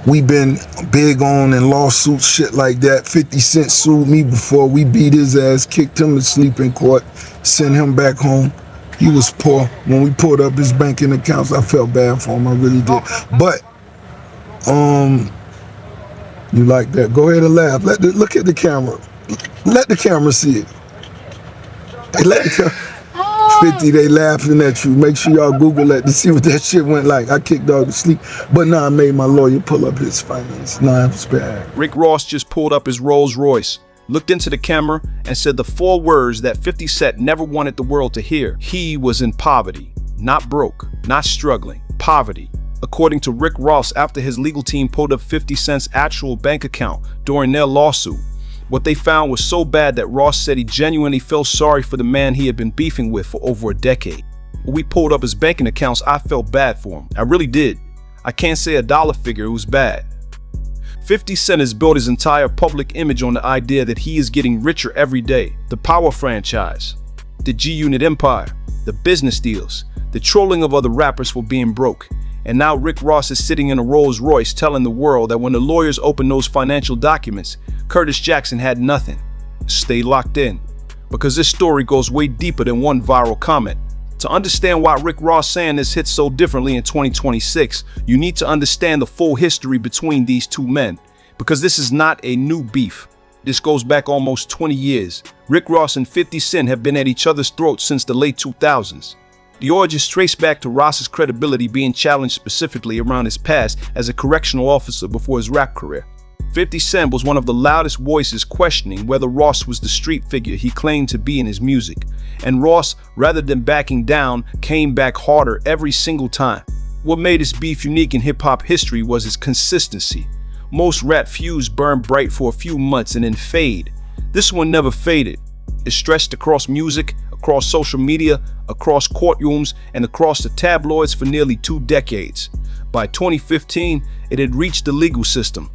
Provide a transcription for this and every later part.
we been big on in lawsuits, shit like that. 50 Cent sued me before. We beat his ass, kicked him to sleep in court, sent him back home. He was poor. When we pulled up his banking accounts, I felt bad for him, I really did. But, you like that? Go ahead and laugh. Look at the camera. Let the camera see it. Hey, let the camera. 50, they laughing at you. Make sure y'all Google that to see what that shit went like. I kicked dog to sleep. But nah, I made my lawyer pull up his finance. Nah, it was bad. Rick Ross just pulled up his Rolls Royce, looked into the camera, and said the 4 words that 50 Cent never wanted the world to hear. He was in poverty. Not broke, not struggling. Poverty. According to Rick Ross, after his legal team pulled up 50 Cent's actual bank account during their lawsuit, what they found was so bad that Ross said he genuinely felt sorry for the man he had been beefing with for over a decade. When we pulled up his banking accounts, I felt bad for him. I really did. I can't say a dollar figure, it was bad. 50 Cent has built his entire public image on the idea that he is getting richer every day. The Power franchise, the G-Unit empire, the business deals, the trolling of other rappers for being broke. And now Rick Ross is sitting in a Rolls Royce telling the world that when the lawyers opened those financial documents, Curtis Jackson had nothing. Stay locked in, because this story goes way deeper than one viral comment. To understand why Rick Ross saying this hits so differently in 2026, you need to understand the full history between these two men, because this is not a new beef. This goes back almost 20 years. Rick Ross and 50 Cent have been at each other's throats since the late 2000s. The origins trace back to Ross's credibility being challenged specifically around his past as a correctional officer before his rap career. 50 Cent was one of the loudest voices questioning whether Ross was the street figure he claimed to be in his music. And Ross, rather than backing down, came back harder every single time. What made his beef unique in hip-hop history was his consistency. Most rap feuds burn bright for a few months and then fade. This one never faded. It stretched across music, across social media, across courtrooms, and across the tabloids for nearly 2 decades. By 2015, it had reached the legal system.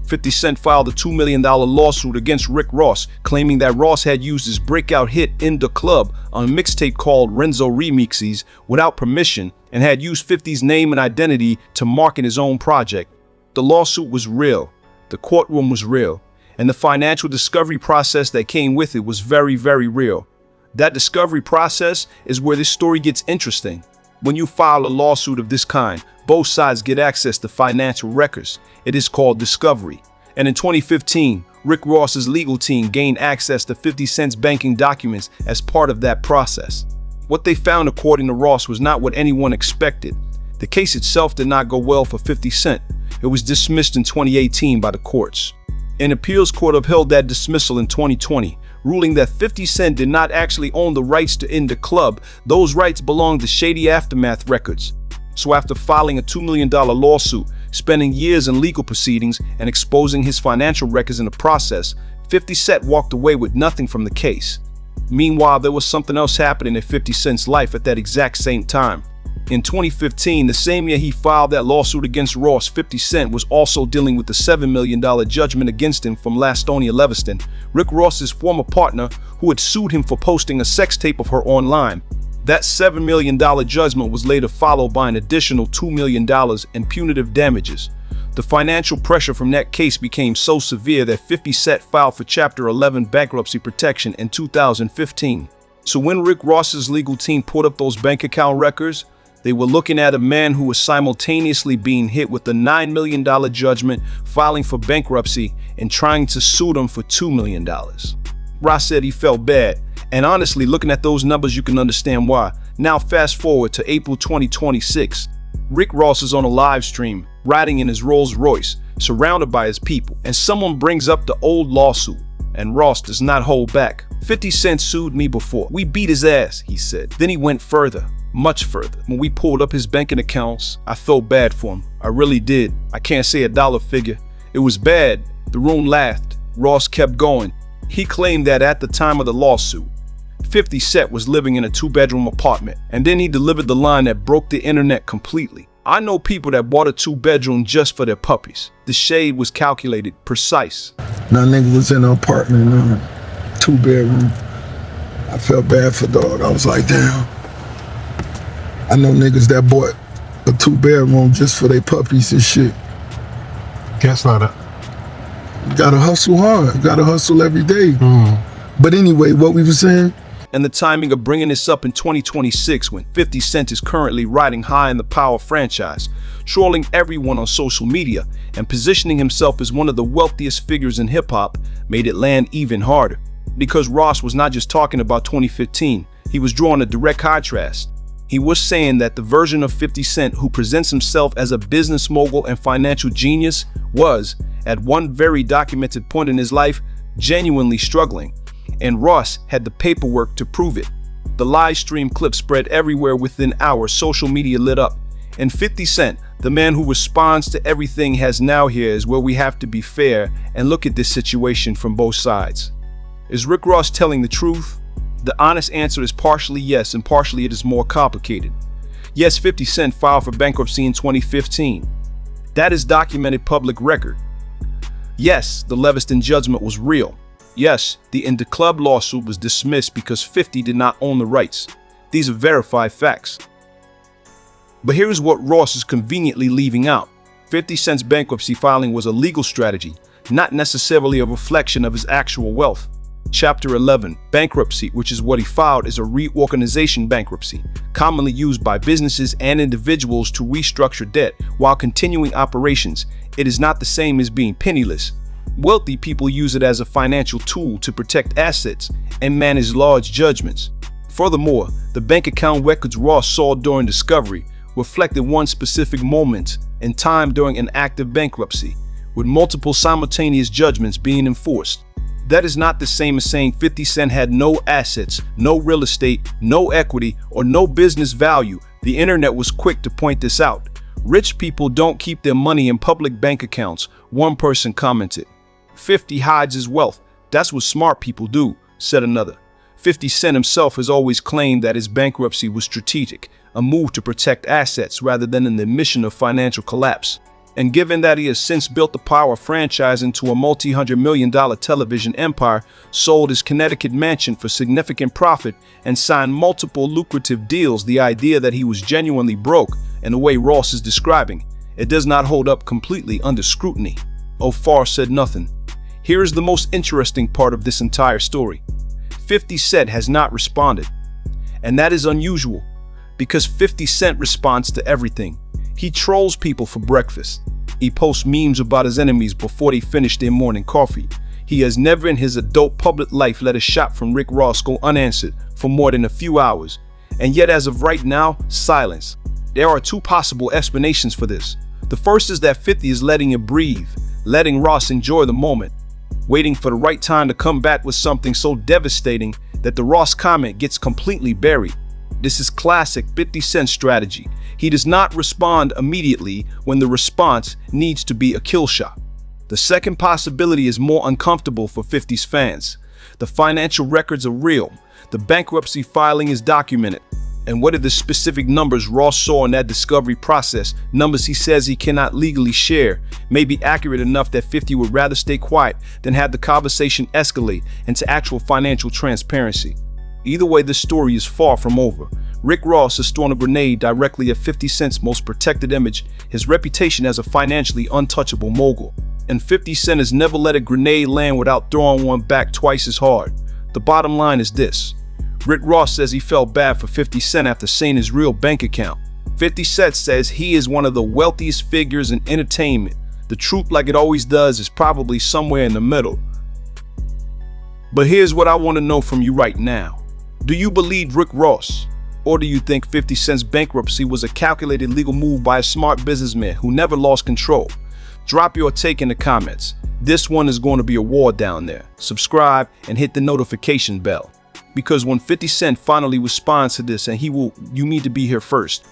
50 Cent filed a $2 million lawsuit against Rick Ross, claiming that Ross had used his breakout hit In Da Club on a mixtape called Renzo Remixes without permission and had used 50's name and identity to market his own project. The lawsuit was real, the courtroom was real, and the financial discovery process that came with it was very, very real. That discovery process is where this story gets interesting. When you file a lawsuit of this kind, both sides get access to financial records. It is called discovery. And in 2015, Rick Ross's legal team gained access to 50 Cent's banking documents as part of that process. What they found, according to Ross, was not what anyone expected. The case itself did not go well for 50 Cent. It was dismissed in 2018 by the courts. An appeals court upheld that dismissal in 2020, ruling that 50 Cent did not actually own the rights to In Da Club. Those rights belonged to Shady Aftermath Records. So after filing a $2 million lawsuit, spending years in legal proceedings, and exposing his financial records in the process, 50 Cent walked away with nothing from the case. Meanwhile, there was something else happening in 50 Cent's life at that exact same time. In 2015, the same year he filed that lawsuit against Ross, 50 Cent was also dealing with the $7 million judgment against him from Lastonia Leviston, Rick Ross's former partner, who had sued him for posting a sex tape of her online. That $7 million judgment was later followed by an additional $2 million in punitive damages. The financial pressure from that case became so severe that 50 Cent filed for Chapter 11 bankruptcy protection in 2015. So when Rick Ross's legal team put up those bank account records, they were looking at a man who was simultaneously being hit with a $9 million judgment, filing for bankruptcy, and trying to sue them for $2 million. Ross said he felt bad, and honestly, looking at those numbers, you can understand why. Now fast forward to April 2026. Rick Ross is on a live stream, riding in his Rolls Royce, surrounded by his people, and someone brings up the old lawsuit, and Ross does not hold back. 50 Cent sued me before. We beat his ass, he said. Then he went further. Much further. When we pulled up his banking accounts, I felt bad for him. I really did. I can't say a dollar figure. It was bad. The room laughed. Ross kept going. He claimed that at the time of the lawsuit, 50 Cent was living in a 2-bedroom apartment, and then he delivered the line that broke the internet completely. I know people that bought a 2-bedroom just for their puppies. The shade was calculated, precise. Now nigga was in an apartment, 2-bedroom. I felt bad for dog. I was like, damn. I know niggas that bought a 2-bedroom just for their puppies and shit. Guess not. You gotta hustle hard. You gotta hustle every day. But anyway, what we were saying? And the timing of bringing this up in 2026 when 50 Cent is currently riding high in the Power franchise, trolling everyone on social media, and positioning himself as one of the wealthiest figures in hip-hop made it land even harder. Because Ross was not just talking about 2015, he was drawing a direct contrast. He was saying that the version of 50 Cent who presents himself as a business mogul and financial genius was, at one very documented point in his life, genuinely struggling. And Ross had the paperwork to prove it. The live stream clip spread everywhere within hours, social media lit up. And 50 Cent, the man who responds to everything, has now here is where we have to be fair and look at this situation from both sides. Is Rick Ross telling the truth? The honest answer is partially yes, and partially it is more complicated. Yes, 50 Cent filed for bankruptcy in 2015. That is documented public record. Yes, the Leviston judgment was real. Yes, the In Da Club lawsuit was dismissed because 50 did not own the rights. These are verified facts. But here's what Ross is conveniently leaving out. 50 Cent's bankruptcy filing was a legal strategy, not necessarily a reflection of his actual wealth. Chapter 11, bankruptcy, which is what he filed, is a reorganization bankruptcy, commonly used by businesses and individuals to restructure debt while continuing operations. It is not the same as being penniless. Wealthy people use it as a financial tool to protect assets and manage large judgments. Furthermore, the bank account records Ross saw during discovery reflected one specific moment in time during an active bankruptcy, with multiple simultaneous judgments being enforced. That is not the same as saying 50 Cent had no assets, no real estate, no equity, or no business value. The internet was quick to point this out. Rich people don't keep their money in public bank accounts, one person commented. 50 hides his wealth. That's what smart people do, said another. 50 Cent himself has always claimed that his bankruptcy was strategic, a move to protect assets rather than an admission of financial collapse. And given that he has since built the Power franchise into a multi-hundred-million-dollar television empire, sold his Connecticut mansion for significant profit, and signed multiple lucrative deals, the idea that he was genuinely broke, in the way Ross is describing, it does not hold up completely under scrutiny. O'Farr said nothing. Here is the most interesting part of this entire story. 50 Cent has not responded. And that is unusual, because 50 Cent responds to everything. He trolls people for breakfast. He posts memes about his enemies before they finish their morning coffee. He has never in his adult public life let a shot from Rick Ross go unanswered for more than a few hours. And yet as of right now, silence. There are two possible explanations for this. The first is that 50 is letting it breathe, letting Ross enjoy the moment, waiting for the right time to come back with something so devastating that the Ross comment gets completely buried. This is classic 50 Cent strategy. He does not respond immediately when the response needs to be a kill shot. The second possibility is more uncomfortable for 50's fans. The financial records are real. The bankruptcy filing is documented. And what are the specific numbers Ross saw in that discovery process, numbers he says he cannot legally share, may be accurate enough that 50 would rather stay quiet than have the conversation escalate into actual financial transparency. Either way, this story is far from over. Rick Ross has thrown a grenade directly at 50 Cent's most protected image, his reputation as a financially untouchable mogul. And 50 Cent has never let a grenade land without throwing one back twice as hard. The bottom line is this. Rick Ross says he felt bad for 50 Cent after seeing his real bank account. 50 Cent says he is one of the wealthiest figures in entertainment. The truth, like it always does, is probably somewhere in the middle. But here's what I want to know from you right now. Do you believe Rick Ross? Or do you think 50 Cent's bankruptcy was a calculated legal move by a smart businessman who never lost control? Drop your take in the comments. This one is going to be a war down there. Subscribe and hit the notification bell. Because when 50 Cent finally responds to this, and you need to be here first.